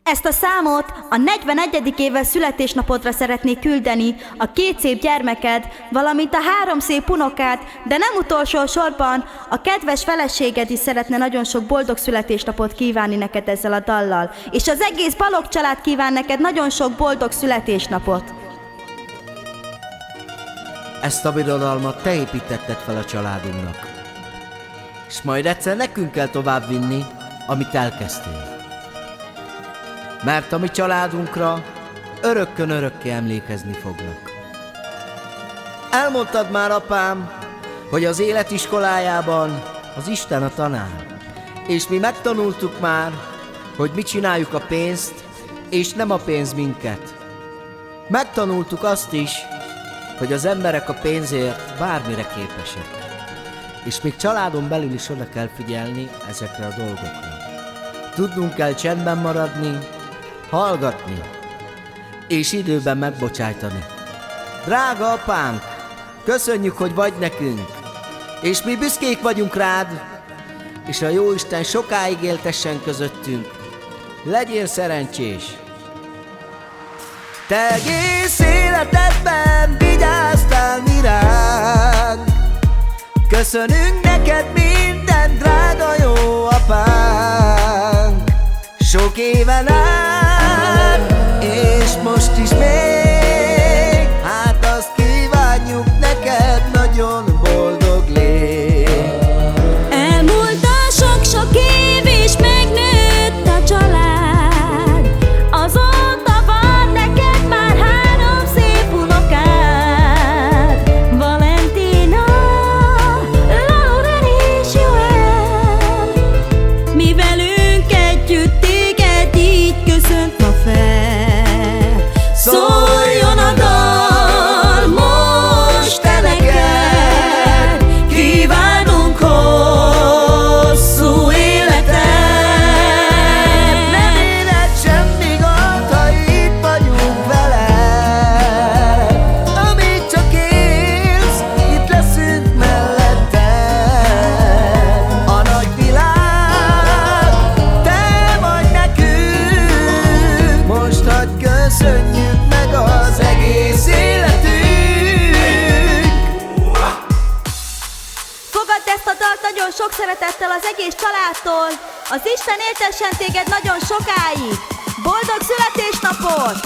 Ezt a számot a 41. éves születésnapodra szeretnék küldeni a 2 szép gyermeked, valamint a 3 szép unokád, de nem utolsó sorban a kedves feleséged is szeretne nagyon sok boldog születésnapot kívánni neked ezzel a dallal. És az egész Balogh család kíván neked nagyon sok boldog születésnapot. Ezt a birodalmat te építetted fel a családunknak. És majd egyszer nekünk kell továbbvinni, amit elkezdtél. Mert a mi családunkra örökkön örökké emlékezni fognak. Elmondtad már, apám, hogy az élet iskolájában az Isten a tanár. És mi megtanultuk már, hogy mi csináljuk a pénzt, és nem a pénz minket. Megtanultuk azt is, hogy az emberek a pénzért bármire képesek. És még családon belül is oda kell figyelni ezekre a dolgokra. Tudnunk kell csendben maradni, hallgatni, és időben megbocsájtani. Drága apánk, köszönjük, hogy vagy nekünk, és mi büszkék vagyunk rád, és a Jóisten sokáig éltessen közöttünk. Legyél szerencsés! Te egész életedben vigyáztál mi ránk. Köszönünk neked minden, drága jó apánk. Sok éven át, és most is még, hát azt kívánjuk neked, nagyon boldog légy. Elmúlt a sok-sok év, és megnőtt a család. Azóta van neked már 3 szép unokád. Valentina, Lauren és Joel. Mi velünk együtt téged így köszönt ma fel. Szóljon a dal most te neked, kívánunk hosszú életet. Nem éred semmi gond, ha itt vagyunk veled. Amíg csak élsz, itt leszünk melletted. A nagy világ, te vagy nekünk. Most hadd köszönjük meg az egész életünk. Fogadd ezt a dalt nagyon sok szeretettel az egész családtól. Az Isten éltessen téged nagyon sokáig. Boldog születésnapot!